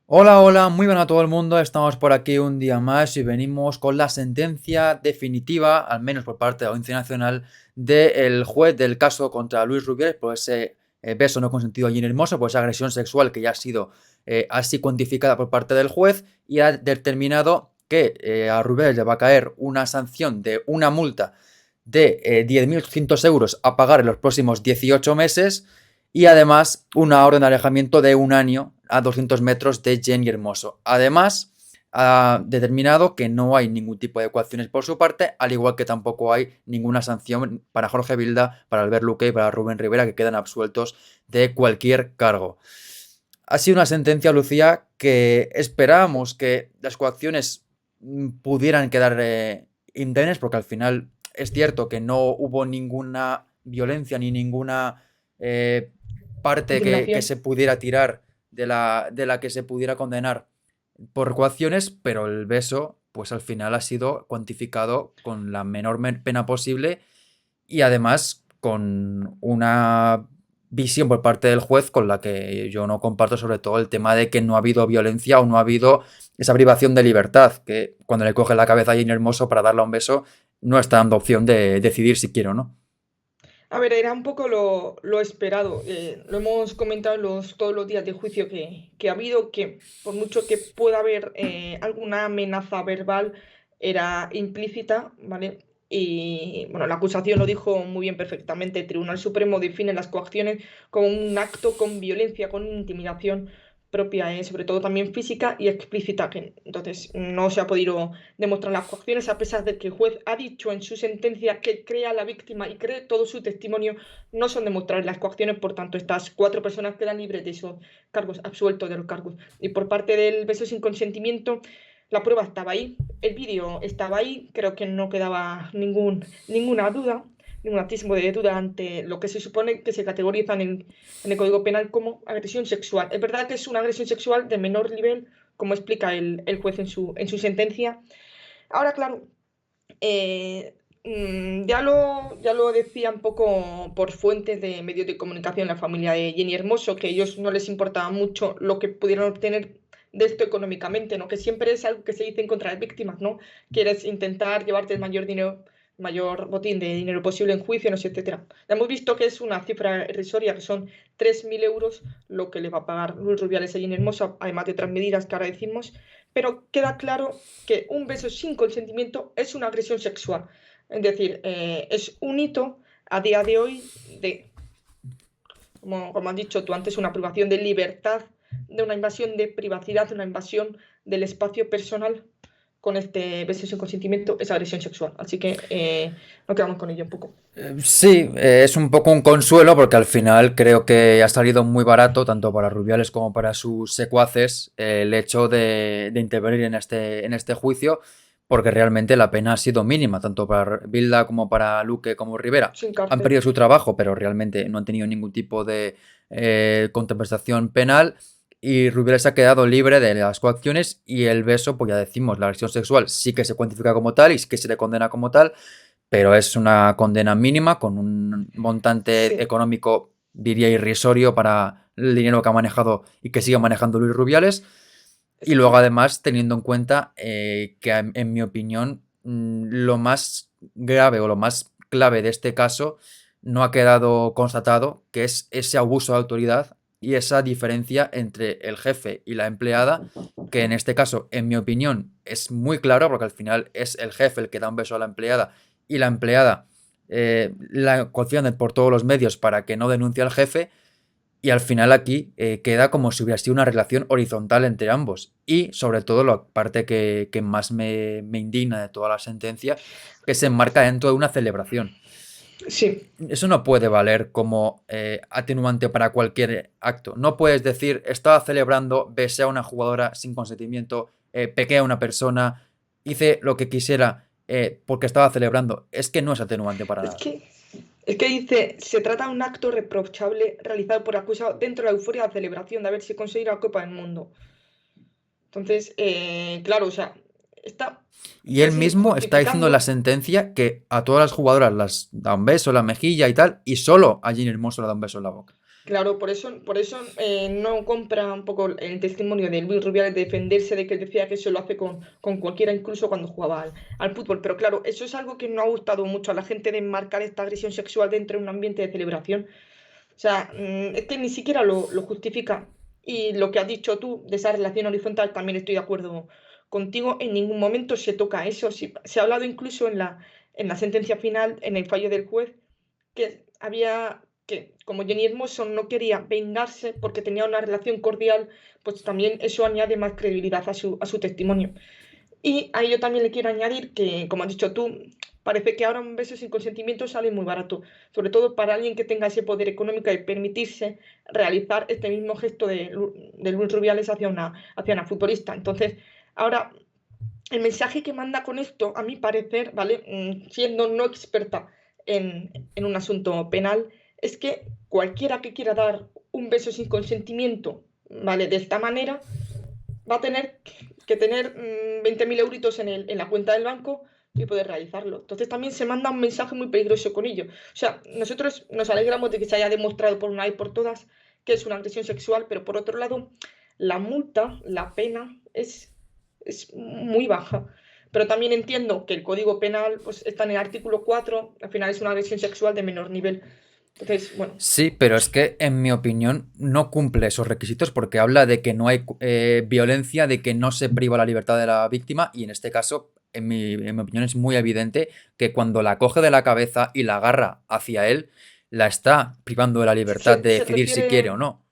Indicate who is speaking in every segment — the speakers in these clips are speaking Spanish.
Speaker 1: Hola, hola, muy buenas a todo el mundo. Estamos por aquí un día más y venimos con la sentencia definitiva, al menos por parte de la Audiencia Nacional, del juez del caso contra Luis Rubiales por ese beso no consentido allí en Hermoso, por esa agresión sexual que ya ha sido así cuantificada por parte del juez y ha determinado que a Rubiales le va a caer una sanción de una multa de 10.800 euros a pagar en los próximos 18 meses y además una orden de alejamiento de un año a 200 metros de Jenny Hermoso. Además, ha determinado que no hay ningún tipo de ecuaciones por su parte, al igual que tampoco hay ninguna sanción para Jorge Vilda, para Albert Luque y para Rubén Rivera, que quedan absueltos de cualquier cargo. Ha sido una sentencia, Lucía, que esperábamos que las coacciones pudieran quedar indemnes, porque al final es cierto que no hubo ninguna violencia ni ninguna eh, parte que
Speaker 2: Indignación.
Speaker 1: se pudiera tirar de la que se pudiera condenar por coacciones, pero el beso, pues al final ha sido cuantificado con la menor pena posible y además con una visión por parte del juez con la que yo no comparto, sobre todo el tema de que no ha habido violencia o no ha habido esa privación de libertad, que cuando le coge la cabeza a Jane Hermoso para darle un beso no está dando opción de decidir si quiere o no.
Speaker 2: A ver, era un poco lo esperado. Lo hemos comentado en todos los días de juicio que ha habido, que por mucho que pueda haber alguna amenaza verbal, era implícita, ¿vale? Y bueno, la acusación lo dijo muy bien perfectamente. El Tribunal Supremo define las coacciones como un acto con violencia, con intimidación propia, sobre todo también física y explícita, que entonces no se ha podido demostrar las coacciones, a pesar de que el juez ha dicho en su sentencia que cree a la víctima y cree todo su testimonio, no son demostrables las coacciones, por tanto, estas cuatro personas quedan libres de esos cargos, absueltos de los cargos. Y por parte del beso sin consentimiento, la prueba estaba ahí, el vídeo estaba ahí, creo que no quedaba ninguna duda, ningún atisbo de duda ante lo que se supone que se categoriza en el Código Penal como agresión sexual. Es verdad que es una agresión sexual de menor nivel, como explica el juez en su sentencia. Ahora, claro, ya lo decía un poco por fuentes de medios de comunicación la familia de Jenny Hermoso, que a ellos no les importaba mucho lo que pudieran obtener de esto económicamente, ¿no? Que siempre es algo que se dice en contra de víctimas, ¿no? Quieres intentar llevarte el mayor dinero, mayor botín de dinero posible en juicio, no sé, etcétera. Ya hemos visto que es una cifra irrisoria, que son 3.000 euros lo que le va a pagar Luis Rubiales a Jenny Hermoso, además de otras medidas que ahora decimos, pero queda claro que un beso sin consentimiento es una agresión sexual. Es decir, es un hito a día de hoy de, como has dicho tú antes, una privación de libertad, de una invasión de privacidad, de una invasión del espacio personal con este beso sin consentimiento, es agresión sexual. Así que nos quedamos con ello un poco.
Speaker 1: Sí, es un poco un consuelo porque al final creo que ha salido muy barato tanto para Rubiales como para sus secuaces el hecho de intervenir en este juicio porque realmente la pena ha sido mínima, tanto para Bilda como para Luque como Rivera.
Speaker 2: Sin
Speaker 1: Han
Speaker 2: cárcel.
Speaker 1: perdido su trabajo, pero realmente no han tenido ningún tipo de compensación penal y Rubiales ha quedado libre de las coacciones y el beso, pues ya decimos, la agresión sexual sí que se cuantifica como tal y sí que se le condena como tal, pero es una condena mínima con un montante
Speaker 2: Sí,
Speaker 1: económico, diría, irrisorio para el dinero que ha manejado y que sigue manejando Luis Rubiales.
Speaker 2: es
Speaker 1: Y luego
Speaker 2: que
Speaker 1: además teniendo en cuenta que en mi opinión lo más grave o lo más clave de este caso no ha quedado constatado, que es ese abuso de autoridad y esa diferencia entre el jefe y la empleada, que en este caso, en mi opinión, es muy claro porque al final es el jefe el que da un beso a la empleada y la empleada la cociona por todos los medios para que no denuncie al jefe y al final aquí queda como si hubiera sido una relación horizontal entre ambos. Y sobre todo la parte que más me indigna de toda la sentencia, que se enmarca dentro de una celebración.
Speaker 2: sí.
Speaker 1: Eso no puede valer como atenuante para cualquier acto. No puedes decir, estaba celebrando, besé a una jugadora sin consentimiento, pequé a una persona, hice lo que quisiera porque estaba celebrando. Es que no es atenuante para
Speaker 2: Es
Speaker 1: nada.
Speaker 2: que, es que dice, se trata de un acto reprochable realizado por acusado dentro de la euforia de la celebración de haberse conseguido la Copa del Mundo. Entonces, claro, o sea, está
Speaker 1: Y él
Speaker 2: casi
Speaker 1: mismo está diciendo en la
Speaker 2: justificando.
Speaker 1: sentencia que a todas las jugadoras las da un beso en la mejilla y tal, y solo a Ginny Hermoso le da un beso en la boca.
Speaker 2: Claro, por eso no compra un poco el testimonio de Luis Rubiales de defenderse de que él decía que eso lo hace con cualquiera, incluso cuando jugaba al fútbol. Pero claro, eso es algo que no ha gustado mucho a la gente de enmarcar esta agresión sexual dentro de un ambiente de celebración. O sea, es que ni siquiera lo justifica. Y lo que has dicho tú de esa relación horizontal, también estoy de acuerdo contigo. En ningún momento se toca eso. Se ha hablado incluso en la sentencia final, en el fallo del juez, que como Jenny Hermoso no quería vengarse porque tenía una relación cordial, pues también eso añade más credibilidad a su testimonio. Y ahí yo también le quiero añadir que, como has dicho tú, parece que ahora un beso sin consentimiento sale muy barato, sobre todo para alguien que tenga ese poder económico de permitirse realizar este mismo gesto de Luis Rubiales hacia una futbolista. Entonces, ahora, el mensaje que manda con esto, a mi parecer, ¿vale? Siendo no experta en un asunto penal, es que cualquiera que quiera dar un beso sin consentimiento, ¿vale? De esta manera, va a tener que tener 20.000 euritos en la cuenta del banco y poder realizarlo. Entonces también se manda un mensaje muy peligroso con ello. O sea, nosotros nos alegramos de que se haya demostrado por una vez por todas que es una agresión sexual, pero por otro lado, la multa, la pena es muy baja. Pero también entiendo que el Código Penal pues, está en el artículo 4, al final es una agresión sexual de menor nivel. Entonces, bueno,
Speaker 1: Sí, pero es que en mi opinión no cumple esos requisitos porque habla de que no hay violencia, de que no se priva la libertad de la víctima y en este caso, en mi opinión, es muy evidente que cuando la coge de la cabeza y la agarra hacia él, la está privando de la libertad
Speaker 2: se,
Speaker 1: de
Speaker 2: se
Speaker 1: decidir si quiere o
Speaker 2: refiere.
Speaker 1: no.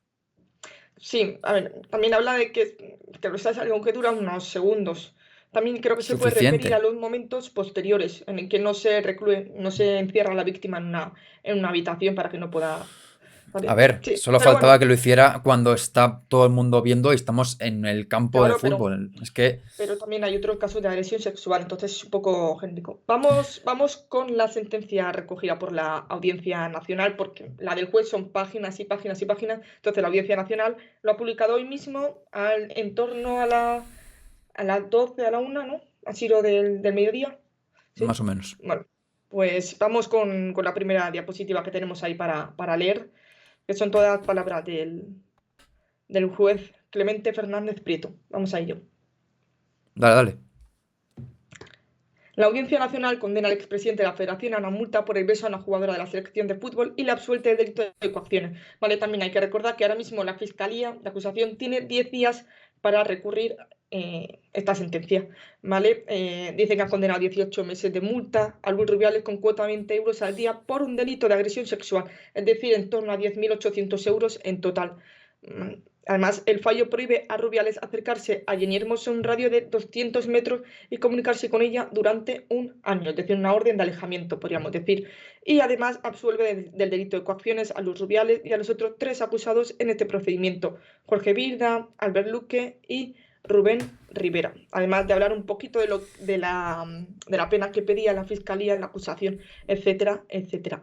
Speaker 2: Sí, a ver, también habla de que lo estás algo que dura unos segundos. También creo que se puede referir a
Speaker 1: Suficiente.
Speaker 2: los momentos posteriores en el que no se recluye, no se encierra a la víctima en una habitación para que no pueda.
Speaker 1: A
Speaker 2: ¿Vale?
Speaker 1: ver,
Speaker 2: Sí,
Speaker 1: solo
Speaker 2: pero
Speaker 1: faltaba
Speaker 2: bueno,
Speaker 1: que lo hiciera cuando está todo el mundo viendo y estamos en el campo de
Speaker 2: claro, pero,
Speaker 1: fútbol. Es que,
Speaker 2: pero también hay otros casos de agresión sexual, entonces es un poco genérico. Vamos con la sentencia recogida por la Audiencia Nacional, porque la del juez son páginas y páginas y páginas. Entonces la Audiencia Nacional lo ha publicado hoy mismo en torno a las 12, a la 1, ¿no? Ha sido del mediodía,
Speaker 1: más
Speaker 2: ¿sí?
Speaker 1: o menos.
Speaker 2: Bueno, pues vamos con la primera diapositiva que tenemos ahí para leer, que son todas palabras del juez Clemente Fernández Prieto. Vamos a ello.
Speaker 1: Dale, dale.
Speaker 2: La Audiencia Nacional condena al expresidente de la Federación a una multa por el beso a una jugadora de la selección de fútbol y le absuelve del delito de coacciones. Vale, también hay que recordar que ahora mismo la Fiscalía de Acusación tiene 10 días para recurrir esta sentencia. ¿Vale? Dicen que han condenado 18 meses de multa a Luis Rubiales con cuota de 20 euros al día por un delito de agresión sexual, es decir, en torno a 10.800 euros en total. Además, el fallo prohíbe a Rubiales acercarse a Jenny Hermoso en un radio de 200 metros y comunicarse con ella durante un año, es decir, una orden de alejamiento, podríamos decir. Y además absuelve del delito de coacciones a Luis Rubiales y a los otros tres acusados en este procedimiento, Jorge Virda, Albert Luque y Rubén Rivera. Además de hablar un poquito de la pena que pedía la Fiscalía en la acusación, etcétera, etcétera.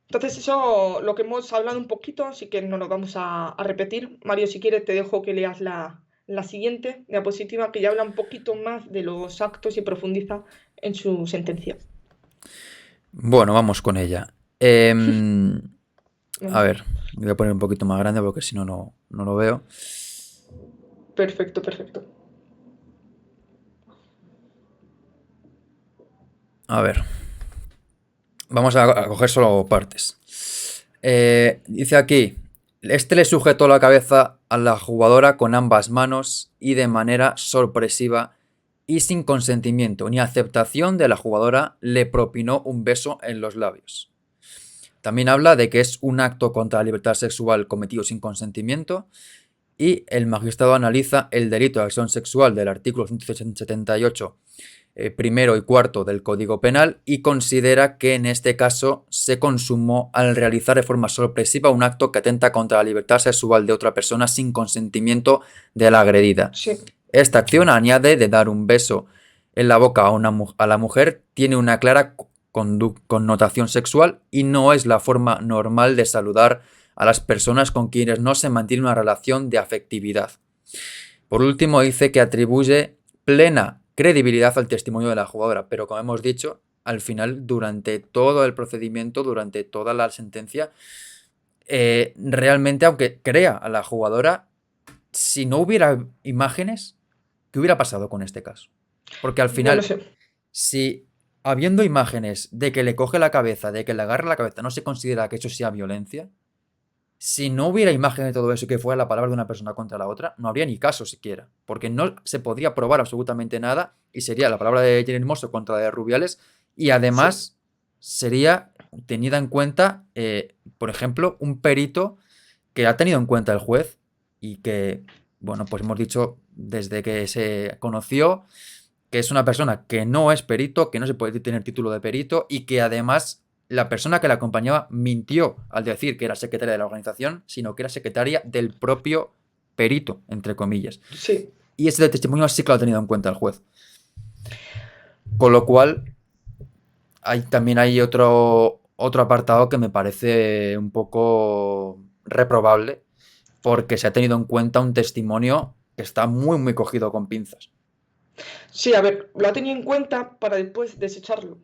Speaker 2: Entonces, eso, lo que hemos hablado un poquito, así que no lo vamos a repetir. Mario, si quieres, te dejo que leas la siguiente diapositiva, que ya habla un poquito más de los actos y profundiza en su sentencia.
Speaker 1: Bueno, vamos con ella. A
Speaker 2: Venga.
Speaker 1: ver, voy a poner un poquito más grande porque si no, no lo veo.
Speaker 2: Perfecto, perfecto.
Speaker 1: A ver, vamos a coger solo partes. Dice aquí, este le sujetó la cabeza a la jugadora con ambas manos y de manera sorpresiva y sin consentimiento ni aceptación de la jugadora le propinó un beso en los labios. También habla de que es un acto contra la libertad sexual cometido sin consentimiento y el magistrado analiza el delito de agresión sexual del artículo 178 primero y cuarto del Código Penal y considera que en este caso se consumó al realizar de forma sorpresiva un acto que atenta contra la libertad sexual de otra persona sin consentimiento de la agredida.
Speaker 2: Sí,
Speaker 1: Esta acción añade de dar un beso en la boca a la mujer tiene una clara connotación sexual y no es la forma normal de saludar a las personas con quienes no se mantiene una relación de afectividad. Por último, dice que atribuye plena credibilidad al testimonio de la jugadora, pero como hemos dicho, al final, durante todo el procedimiento, durante toda la sentencia, realmente, aunque crea a la jugadora, si no hubiera imágenes, ¿qué hubiera pasado con este caso? Porque al
Speaker 2: No lo
Speaker 1: final,
Speaker 2: sé.
Speaker 1: si habiendo imágenes de que le coge la cabeza, de que le agarra la cabeza, no se considera que eso sea violencia, si no hubiera imagen de todo eso y que fuera la palabra de una persona contra la otra, no habría ni caso siquiera, porque no se podría probar absolutamente nada y sería la palabra de Jenny Hermoso contra la de Rubiales y
Speaker 2: Sí.
Speaker 1: además sería tenida en cuenta, por ejemplo, un perito que ha tenido en cuenta el juez y que, bueno, pues hemos dicho desde que se conoció que es una persona que no es perito, que no se puede tener título de perito y que además la persona que la acompañaba mintió al decir que era secretaria de la organización, sino que era secretaria del propio perito, entre comillas.
Speaker 2: Sí.
Speaker 1: Y ese testimonio sí que lo ha tenido en cuenta el juez. Con lo cual, también hay otro apartado que me parece un poco reprobable, porque se ha tenido en cuenta un testimonio que está muy, muy cogido con pinzas.
Speaker 2: Sí, a ver, lo ha tenido en cuenta para después desecharlo.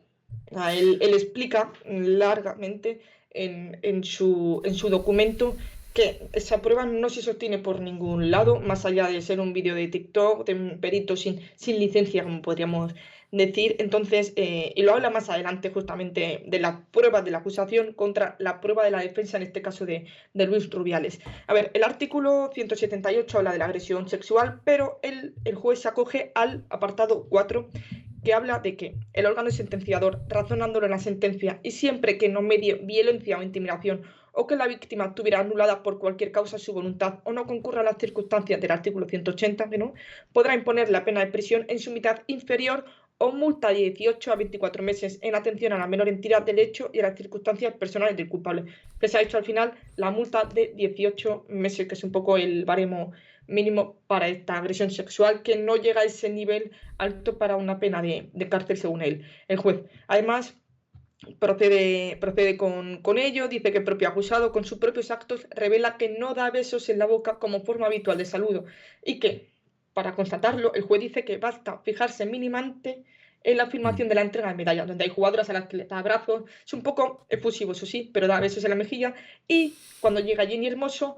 Speaker 2: Él explica largamente en su documento que esa prueba no se sostiene por ningún lado, más allá de ser un vídeo de TikTok, de un perito sin licencia, como podríamos decir. Entonces, y lo habla más adelante justamente de las pruebas de la acusación contra la prueba de la defensa, en este caso de Luis Rubiales. A ver, el artículo 178 habla de la agresión sexual, pero el juez se acoge al apartado 4 que habla de que el órgano sentenciador, razonándolo en la sentencia y siempre que no medie violencia o intimidación o que la víctima tuviera anulada por cualquier causa su voluntad o no concurra a las circunstancias del artículo 180, que no, podrá imponer la pena de prisión en su mitad inferior o multa de 18 a 24 meses en atención a la menor entidad del hecho y a las circunstancias personales del culpable. Que se ha hecho al final la multa de 18 meses, que es un poco el baremo mínimo para esta agresión sexual, que no llega a ese nivel alto para una pena de cárcel según el juez. Además, procede con ello, dice que el propio acusado con sus propios actos revela que no da besos en la boca como forma habitual de saludo y que, para constatarlo, el juez dice que basta fijarse mínimamente en la
Speaker 1: Mm.
Speaker 2: afirmación de la entrega de medallas, donde hay jugadoras a las que le da abrazos, es un poco efusivo, eso sí, pero da besos en la mejilla, y cuando llega Jenny Hermoso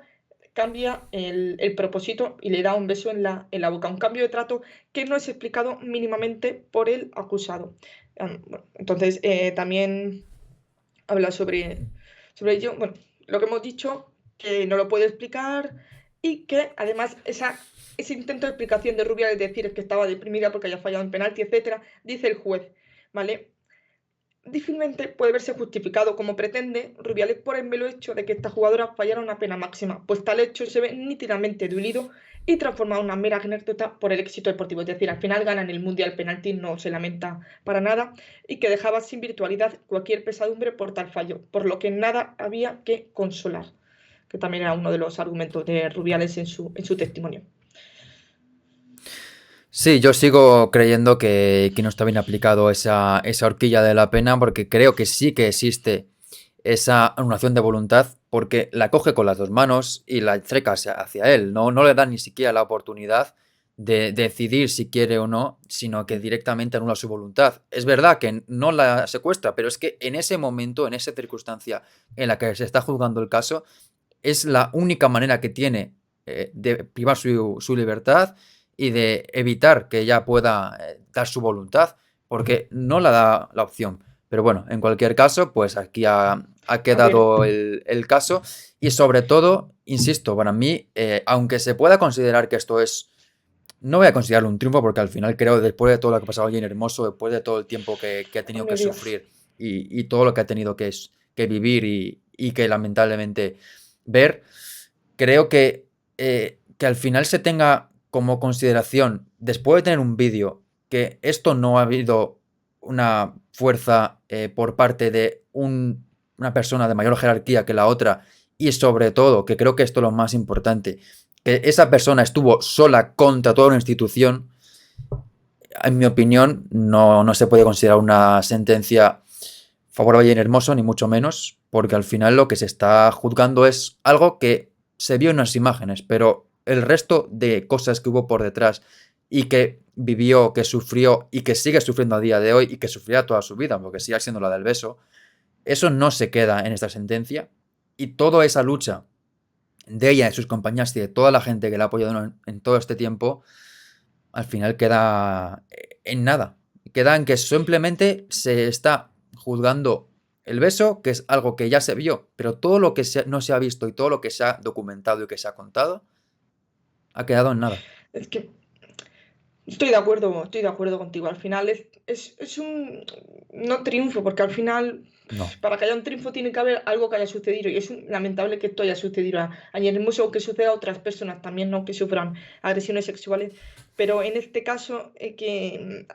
Speaker 2: cambia el propósito y le da un beso en la boca, un cambio de trato que no es explicado mínimamente por el acusado. Bueno, entonces, también habla sobre ello. Bueno, lo que hemos dicho, que no lo puede explicar y que además ese intento de explicación de Rubiales, es decir, que estaba deprimida porque haya fallado en penalti, etcétera, dice el juez, ¿vale? Difícilmente puede verse justificado como pretende Rubiales por el mero hecho de que esta jugadora fallara una pena máxima, pues tal hecho se ve nítidamente diluido y transformado en una mera anécdota por el éxito deportivo. Es decir, al final ganan el Mundial penalti, no se lamenta para nada, y que dejaba sin virtualidad cualquier pesadumbre por tal fallo, por lo que nada había que consolar, que también era uno de los argumentos de Rubiales en su testimonio.
Speaker 1: Sí, yo sigo creyendo que no está bien aplicado esa horquilla de la pena porque creo que sí que existe esa anulación de voluntad porque la coge con las dos manos y la acerca hacia él. No le da ni siquiera la oportunidad de decidir si quiere o no, sino que directamente anula su voluntad. Es verdad que no la secuestra, pero es que en ese momento, en esa circunstancia en la que se está juzgando el caso, es la única manera que tiene de privar su libertad y de evitar que ella pueda dar su voluntad, porque no la da la opción. Pero bueno, en cualquier caso, pues aquí ha
Speaker 2: A ver,
Speaker 1: quedado el caso y sobre todo, insisto, para mí, aunque se pueda considerar que esto es, no voy a considerarlo un triunfo porque al final creo, después de todo lo que ha pasado Jane Hermoso, después de todo el tiempo que ha
Speaker 2: no
Speaker 1: tenido
Speaker 2: me
Speaker 1: que
Speaker 2: digas.
Speaker 1: sufrir y todo lo que ha tenido que vivir y que lamentablemente ver, creo que al final se tenga como consideración, después de tener un vídeo, que esto no ha habido una fuerza por parte de una persona de mayor jerarquía que la otra y sobre todo, que creo que esto es lo más importante, que esa persona estuvo sola contra toda una institución, en mi opinión, no se puede considerar una sentencia favorable a Jane Hermoso, ni mucho menos, porque al final lo que se está juzgando es algo que se vio en las imágenes, pero el resto de cosas que hubo por detrás y que vivió, que sufrió y que sigue sufriendo a día de hoy y que sufrirá toda su vida, porque sigue siendo la del beso, eso no se queda en esta sentencia y toda esa lucha de ella, de sus compañeras y de toda la gente que la ha apoyado en todo este tiempo, al final queda en nada. Queda en que simplemente se está juzgando el beso, que es algo que ya se vio, pero todo lo que no se ha visto y todo lo que se ha documentado y que se ha contado, ha quedado en nada.
Speaker 2: Es que estoy de acuerdo contigo. Al final es un no triunfo, porque al final,
Speaker 1: No.
Speaker 2: para que haya un triunfo tiene que haber algo que haya sucedido. Y es lamentable que esto haya sucedido a Añel Hermoso o que suceda a otras personas también, ¿no? Que sufran agresiones sexuales. Pero en este caso,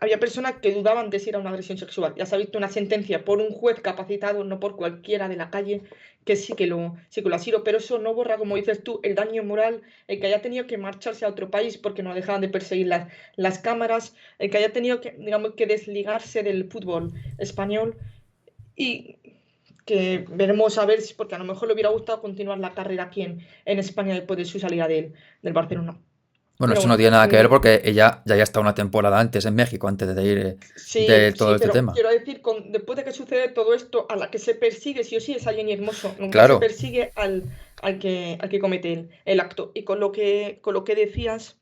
Speaker 2: había personas que dudaban de si era una agresión sexual. Ya se ha visto una sentencia por un juez capacitado, no por cualquiera de la calle, que sí que lo ha sido. Pero eso no borra, como dices tú, el daño moral, el que haya tenido que marcharse a otro país porque no dejaban de perseguir las cámaras, el que haya tenido que, digamos, que desligarse del fútbol español y que veremos a ver, porque a lo mejor le hubiera gustado continuar la carrera aquí en España después de su salida del Barcelona.
Speaker 1: Bueno,
Speaker 2: Pero
Speaker 1: eso no
Speaker 2: bueno,
Speaker 1: tiene nada que ver porque ella ya había estado una temporada antes en México, antes de ir
Speaker 2: sí,
Speaker 1: de todo
Speaker 2: sí,
Speaker 1: este
Speaker 2: pero
Speaker 1: tema.
Speaker 2: quiero decir, después de que sucede todo esto, a la que se persigue sí o sí es a Jenny Hermoso, nunca se
Speaker 1: Claro,
Speaker 2: persigue al que comete el acto. Y con lo que decías,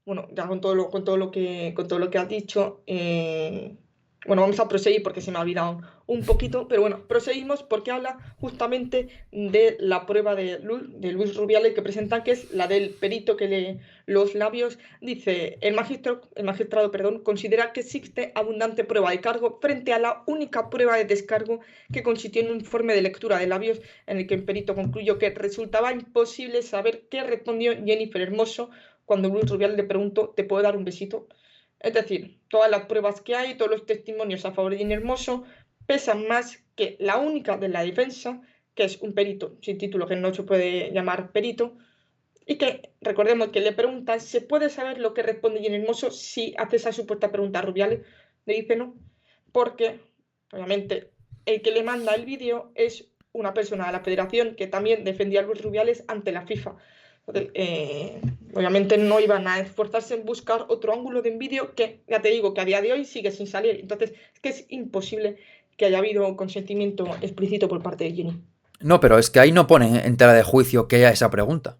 Speaker 2: bueno, ya con todo lo que has dicho, bueno, vamos a proseguir porque se me ha olvidado un poquito, pero bueno, proseguimos porque habla justamente de la prueba de Luis Rubiales que presentan, que es la del perito que lee los labios. Dice, el magistrado, perdón, considera que existe abundante prueba de cargo frente a la única prueba de descargo que consistió en un informe de lectura de labios en el que el perito concluyó que resultaba imposible saber qué respondió Jennifer Hermoso cuando Luis Rubiales le preguntó, ¿te puedo dar un besito? Es decir, todas las pruebas que hay, todos los testimonios a favor de Jenny Hermoso, pesan más que la única de la defensa, que es un perito sin título, que no se puede llamar perito, y que recordemos que le preguntan, ¿se puede saber lo que responde Jenny Hermoso si hace esa supuesta pregunta a Rubiales? Le dice no, porque obviamente el que le manda el vídeo es una persona de la federación que también defendía a Luis Rubiales ante la FIFA. Entonces, obviamente no iban a esforzarse en buscar otro ángulo de un vídeo que, ya te digo, que a día de hoy sigue sin salir. Entonces, es que es imposible que haya habido consentimiento explícito por parte de Jenny.
Speaker 1: no, pero es que ahí no pone en tela de juicio que haya esa pregunta.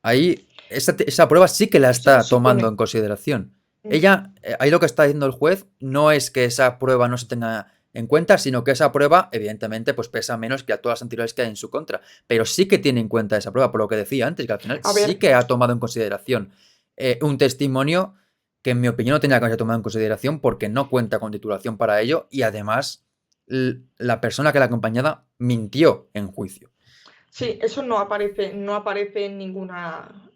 Speaker 1: Ahí, esa prueba sí que la
Speaker 2: Se
Speaker 1: está tomando
Speaker 2: supone.
Speaker 1: en consideración.
Speaker 2: Mm.
Speaker 1: Ella, ahí lo que está diciendo el juez no es que esa prueba no se tenga en cuenta, sino que esa prueba, evidentemente, pues pesa menos que a todas las anteriores que hay en su contra. Pero sí que tiene en cuenta esa prueba, por lo que decía antes, que al final
Speaker 2: A
Speaker 1: sí
Speaker 2: ver,
Speaker 1: que ha tomado en consideración un testimonio que en mi opinión no tenía que haber tomado en consideración porque no cuenta con titulación para ello y además la persona que la acompañaba mintió en juicio.
Speaker 2: sí, eso no aparece en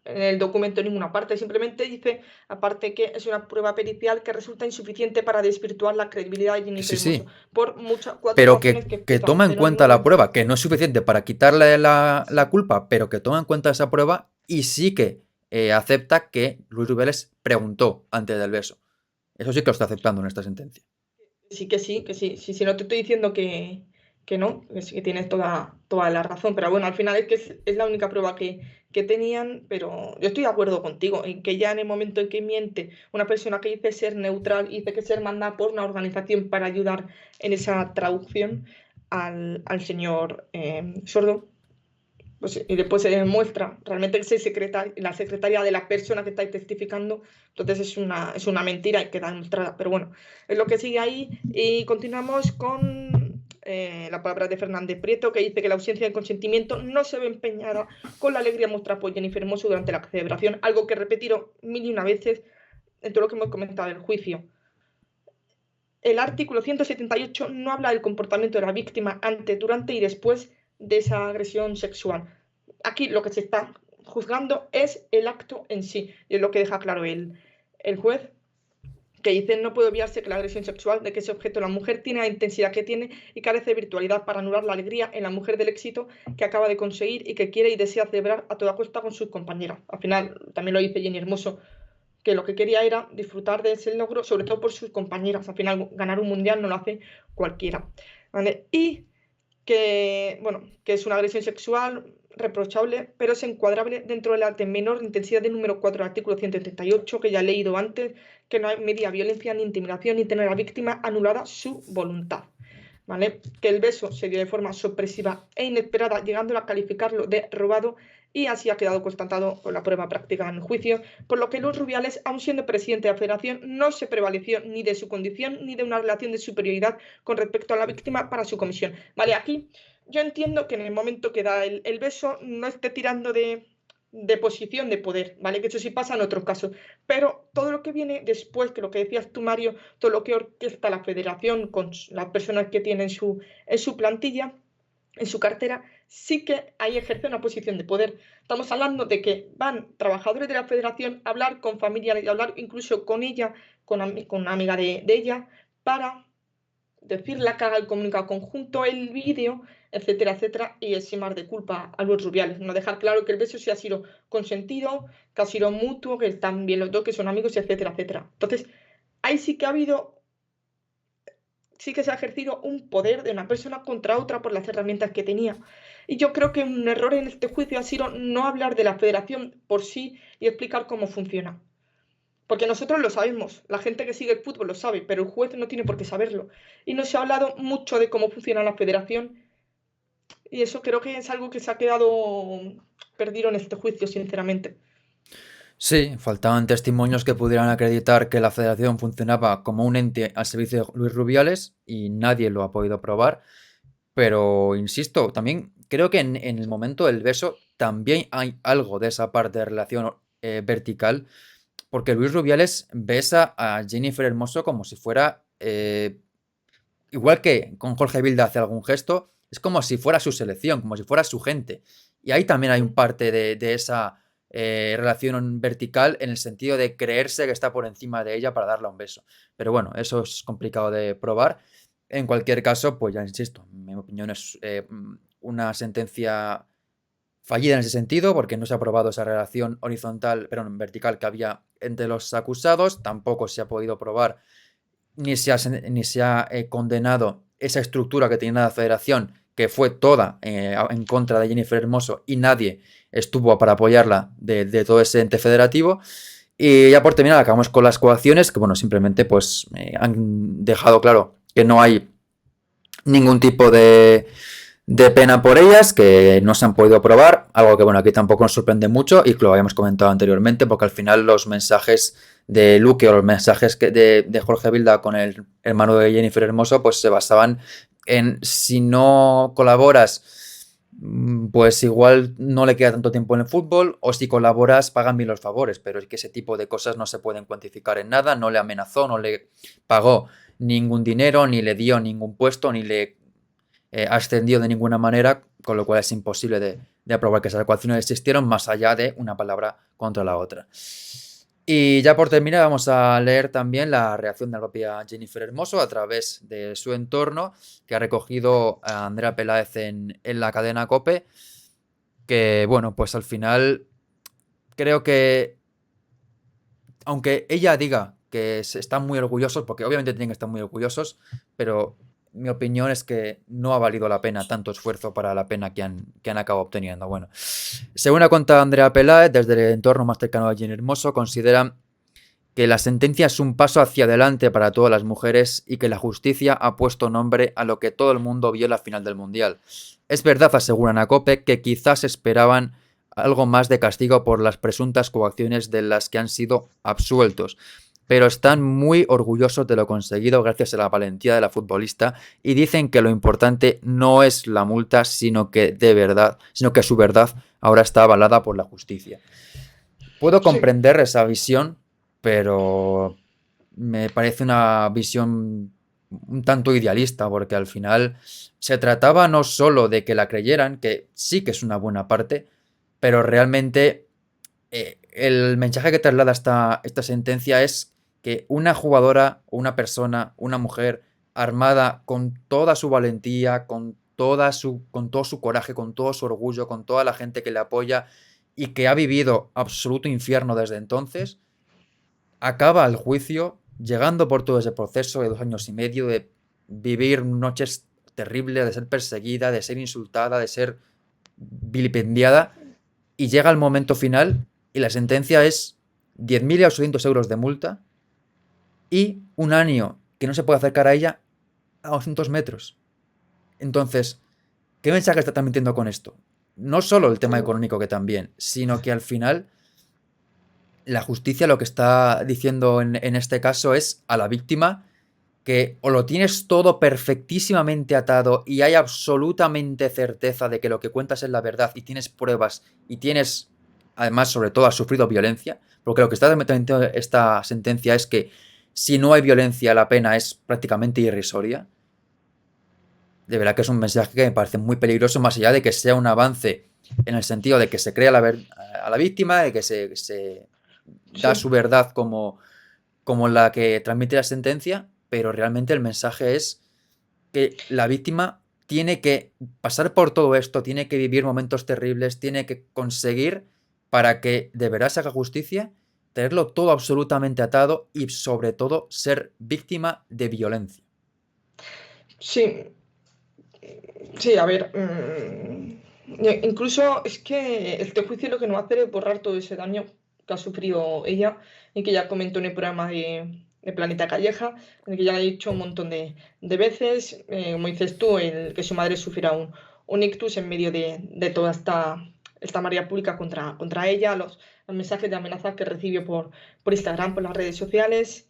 Speaker 2: el documento en ninguna parte. Simplemente dice, aparte, que es una prueba pericial que resulta insuficiente para desvirtuar la credibilidad de
Speaker 1: Sí,
Speaker 2: Jennifer Hermoso
Speaker 1: sí,
Speaker 2: por cuatro
Speaker 1: pero
Speaker 2: razones que
Speaker 1: que
Speaker 2: explica,
Speaker 1: toma en
Speaker 2: pero no
Speaker 1: cuenta
Speaker 2: lo
Speaker 1: la prueba, que
Speaker 2: enfatiza.
Speaker 1: no es suficiente para quitarle la
Speaker 2: Sí.
Speaker 1: culpa, pero que toma en cuenta esa prueba y sí que acepta que Luis Rubiales preguntó antes del beso. Eso sí que lo está aceptando en esta sentencia.
Speaker 2: Sí, que sí, que sí. Sí, sí, no te estoy diciendo que no, que sí que tienes toda la razón, pero bueno, al final es que es la única prueba que tenían, pero yo estoy de acuerdo contigo en que ya en el momento en que miente una persona que dice ser neutral y dice que ser mandada por una organización para ayudar en esa traducción al señor sordo, pues, y después se demuestra realmente que es la secretaria de la persona que estáis testificando, entonces es una mentira y queda demostrada. Pero bueno, es lo que sigue ahí. Y continuamos con la palabra de Fernández Prieto, que dice que la ausencia de consentimiento no se ve empeñada con la alegría mostrada por Jennifer Hermoso durante la celebración, algo que repetieron mil y una veces en todo lo que hemos comentado del juicio. El artículo 178 no habla del comportamiento de la víctima antes, durante y después de esa agresión sexual. Aquí lo que se está juzgando es el acto en sí, y es lo que deja claro el juez, que dice no puede obviarse que la agresión sexual de que ese objeto la mujer tiene la intensidad que tiene y carece de virtualidad para anular la alegría en la mujer del éxito que acaba de conseguir y que quiere y desea celebrar a toda costa con sus compañeras. Al final, también lo dice Jenny Hermoso, que lo que quería era disfrutar de ese logro, sobre todo por sus compañeras. Al final, ganar un mundial no lo hace cualquiera. ¿Vale? Y que, bueno, que es una agresión sexual reprochable, pero es encuadrable dentro de la de menor intensidad del número 4 del artículo 138, que ya he leído antes, que no hay media violencia ni intimidación ni tener a la víctima anulada su voluntad. ¿vale? Que el beso se dio de forma sorpresiva e inesperada, llegando a calificarlo de robado, y así ha quedado constatado con la prueba práctica en el juicio, por lo que Luis Rubiales, aun siendo presidente de la Federación, no se prevaleció ni de su condición ni de una relación de superioridad con respecto a la víctima para su comisión. Vale, aquí yo entiendo que en el momento que da el beso no esté tirando de posición de poder, ¿vale? Que eso sí pasa en otros casos, pero todo lo que viene después, que lo que decías tú, Mario, todo lo que orquesta la federación con las personas que tiene en su plantilla, en su cartera, sí que ahí ejerce una posición de poder. Estamos hablando de que van trabajadores de la federación a hablar con familiares y a hablar incluso con ella, con una amiga de ella, para decirle que haga el comunicado conjunto, el vídeo, etcétera, etcétera, y eximar de culpa a Luis Rubiales. No dejar claro que el beso sí ha sido consentido, que ha sido mutuo, que están bien los dos, que son amigos, etcétera, etcétera. Entonces, ahí sí que ha habido, sí que se ha ejercido un poder de una persona contra otra por las herramientas que tenía. Y yo creo que un error en este juicio ha sido no hablar de la federación por sí y explicar cómo funciona. Porque nosotros lo sabemos, la gente que sigue el fútbol lo sabe, pero el juez no tiene por qué saberlo. Y no se ha hablado mucho de cómo funciona la federación, y eso creo que es algo que se ha quedado perdido en este juicio, sinceramente.
Speaker 1: Sí, faltaban testimonios que pudieran acreditar que la federación funcionaba como un ente al servicio de Luis Rubiales y nadie lo ha podido probar. Pero, insisto, también creo que en el momento del beso también hay algo de esa parte de relación vertical, porque Luis Rubiales besa a Jennifer Hermoso como si fuera, igual que con Jorge Vilda hace algún gesto, es como si fuera su selección, como si fuera su gente. Y ahí también hay un parte de esa relación vertical en el sentido de creerse que está por encima de ella para darle un beso. Pero bueno, eso es complicado de probar. En cualquier caso, pues ya insisto, en mi opinión es una sentencia fallida en ese sentido, porque no se ha probado esa relación horizontal, pero vertical que había entre los acusados, tampoco se ha podido probar ni se ha condenado esa estructura que tenía la federación, que fue toda en contra de Jennifer Hermoso y nadie estuvo para apoyarla de todo ese ente federativo. Y ya por terminar, acabamos con las coacciones, que bueno, simplemente pues han dejado claro que no hay ningún tipo de pena por ellas, que no se han podido probar, algo que bueno, aquí tampoco nos sorprende mucho y que lo habíamos comentado anteriormente, porque al final los mensajes de Luque o los mensajes de Jorge Vilda con el hermano de Jennifer Hermoso, pues se basaban en si no colaboras, pues igual no le queda tanto tiempo en el fútbol, o si colaboras pagan bien los favores, pero es que ese tipo de cosas no se pueden cuantificar en nada, no le amenazó, no le pagó ningún dinero, ni le dio ningún puesto, ni le ascendió de ninguna manera, con lo cual es imposible de aprobar que esas ecuaciones existieron más allá de una palabra contra la otra. Y ya por terminar vamos a leer también la reacción de la propia Jennifer Hermoso a través de su entorno, que ha recogido a Andrea Peláez en la cadena COPE, que bueno, pues al final creo que, aunque ella diga que están muy orgullosos, porque obviamente tienen que estar muy orgullosos, pero mi opinión es que no ha valido la pena tanto esfuerzo para la pena que han acabado obteniendo. Bueno, según ha contado Andrea Peláez, desde el entorno más cercano a Jenny Hermoso, consideran que la sentencia es un paso hacia adelante para todas las mujeres y que la justicia ha puesto nombre a lo que todo el mundo vio en la final del Mundial. Es verdad, aseguran a COPE, que quizás esperaban algo más de castigo por las presuntas coacciones de las que han sido absueltos, pero están muy orgullosos de lo conseguido gracias a la valentía de la futbolista y dicen que lo importante no es la multa, sino que su verdad ahora está avalada por la justicia. Puedo
Speaker 2: Sí,
Speaker 1: comprender esa visión, pero me parece una visión un tanto idealista, porque al final se trataba no solo de que la creyeran, que sí que es una buena parte, pero realmente el mensaje que traslada esta sentencia es que una jugadora, una persona, una mujer armada con toda su valentía, con todo su coraje, con todo su orgullo, con toda la gente que le apoya y que ha vivido absoluto infierno desde entonces, acaba el juicio llegando por todo ese proceso de 2 años y medio, de vivir noches terribles, de ser perseguida, de ser insultada, de ser vilipendiada, y llega el momento final y la sentencia es 10.800 euros de multa y un año que no se puede acercar a ella a 200 metros. Entonces, ¿qué mensaje está transmitiendo con esto? No solo el tema
Speaker 2: Sí,
Speaker 1: económico, que también, sino que al final la justicia lo que está diciendo en este caso es a la víctima que o lo tienes todo perfectísimamente atado y hay absolutamente certeza de que lo que cuentas es la verdad y tienes pruebas y tienes, además, sobre todo, has sufrido violencia, porque lo que está metiendo esta sentencia es que si no hay violencia la pena es prácticamente irrisoria. De verdad que es un mensaje que me parece muy peligroso, más allá de que sea un avance en el sentido de que se crea a la víctima, de que se da
Speaker 2: sí.
Speaker 1: su verdad como la que transmite la sentencia, pero realmente el mensaje es que la víctima tiene que pasar por todo esto, tiene que vivir momentos terribles, tiene que conseguir, para que de verdad se haga justicia, tenerlo todo absolutamente atado y sobre todo ser víctima de violencia.
Speaker 2: Sí, sí, a ver, incluso es que este juicio lo que nos va a hacer es borrar todo ese daño que ha sufrido ella y que ya comentó en el programa de Planeta Calleja, en el que ya lo ha dicho un montón de veces, como dices tú, que su madre sufriera un ictus en medio de toda esta marea pública contra ella, los mensajes de amenaza que recibió por Instagram, por las redes sociales.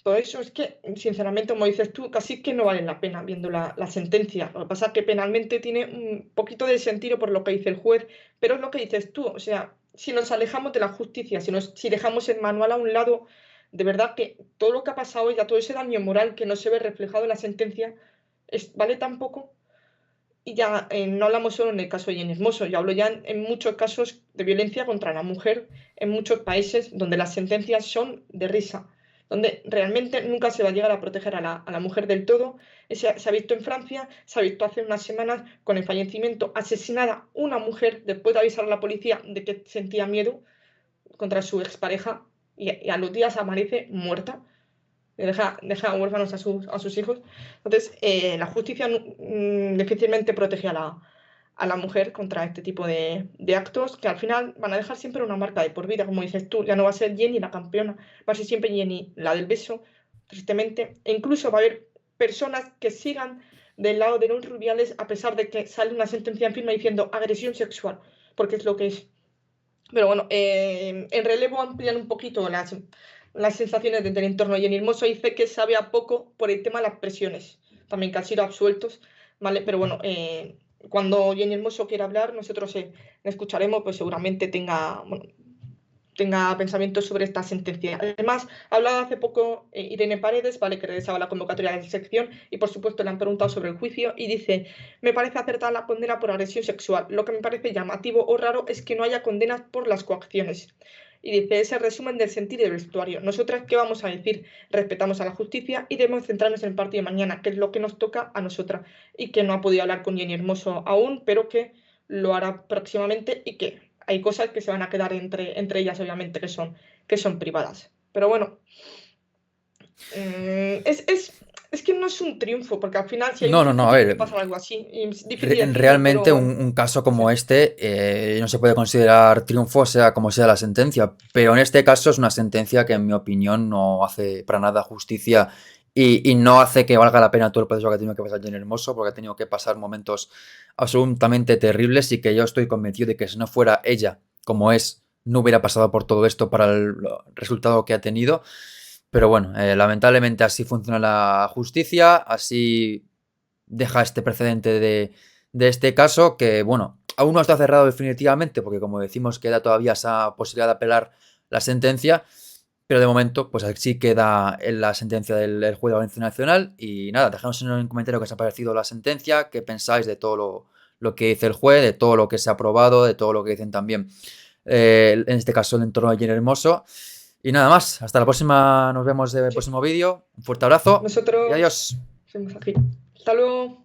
Speaker 2: Todo eso es que, sinceramente, como dices tú, casi que no vale la pena viendo la sentencia. Lo que pasa es que penalmente tiene un poquito de sentido por lo que dice el juez, pero es lo que dices tú. O sea, si nos alejamos de la justicia, si dejamos el manual a un lado, de verdad que todo lo que ha pasado ya, todo ese daño moral que no se ve reflejado en la sentencia, vale tan poco. Y ya no hablamos solo en el caso de Jenny Hermoso, yo hablo ya en muchos casos de violencia contra la mujer en muchos países donde las sentencias son de risa, donde realmente nunca se va a llegar a proteger a la mujer del todo. Se ha visto en Francia, se ha visto hace unas semanas con el fallecimiento, asesinada una mujer después de avisar a la policía de que sentía miedo contra su expareja y a los días amanece muerta, deja huérfanos a sus hijos. Entonces, la justicia difícilmente protege a la mujer contra este tipo de actos que al final van a dejar siempre una marca de por vida, como dices tú. Ya no va a ser Jenny la campeona, va a ser siempre Jenny la del beso, tristemente. E incluso va a haber personas que sigan del lado de los Rubiales a pesar de que sale una sentencia en firme diciendo agresión sexual, porque es lo que es. Pero bueno, en relevo amplían un poquito las sensaciones del entorno. Y en Hermoso dice que sabe a poco por el tema de las presiones, también que han sido absueltos, ¿vale? Pero bueno, cuando Jenny Hermoso quiera hablar, nosotros le escucharemos, pues seguramente tenga pensamientos sobre esta sentencia. Además, ha hablado hace poco Irene Paredes, ¿vale? Que regresaba a la convocatoria de la sección y por supuesto le han preguntado sobre el juicio y dice, me parece acertada la condena por agresión sexual. Lo que me parece llamativo o raro es que no haya condenas por las coacciones. Y dice, ese resumen del sentir y del vestuario. Nosotras, ¿qué vamos a decir? Respetamos a la justicia y debemos centrarnos en el partido de mañana, que es lo que nos toca a nosotras. Y que no ha podido hablar con Jenny Hermoso aún, pero que lo hará próximamente y que hay cosas que se van a quedar entre ellas, obviamente, que son privadas. Pero bueno, es que no es un triunfo, porque al final si hay un
Speaker 1: No, no, no,
Speaker 2: triunfo
Speaker 1: a
Speaker 2: tiene que
Speaker 1: ver,
Speaker 2: pasar algo así. Y es difícil decirlo,
Speaker 1: realmente
Speaker 2: pero
Speaker 1: un caso
Speaker 2: sí,
Speaker 1: como este no se puede considerar triunfo, sea como sea la sentencia, pero en este caso es una sentencia que en mi opinión no hace para nada justicia y no hace que valga la pena todo el proceso que ha tenido que pasar Jenny Hermoso, porque ha tenido que pasar momentos absolutamente terribles y que yo estoy convencido de que si no fuera ella como es, no hubiera pasado por todo esto para el resultado que ha tenido. Pero bueno, lamentablemente así funciona la justicia, así deja este precedente de este caso que, bueno, aún no está cerrado definitivamente porque, como decimos, queda todavía esa posibilidad de apelar la sentencia, pero de momento, pues así queda en la sentencia del juez de Audiencia Nacional. Y nada, dejadnos en un comentario qué os ha parecido la sentencia, qué pensáis de todo lo que dice el juez, de todo lo que se ha aprobado, de todo lo que dicen también, en este caso, el entorno de Jenny Hermoso. Y nada más, hasta la próxima, nos vemos en el
Speaker 2: sí.
Speaker 1: próximo vídeo. Un fuerte abrazo y
Speaker 2: Nosotros
Speaker 1: adiós.
Speaker 2: seguimos aquí. Hasta luego.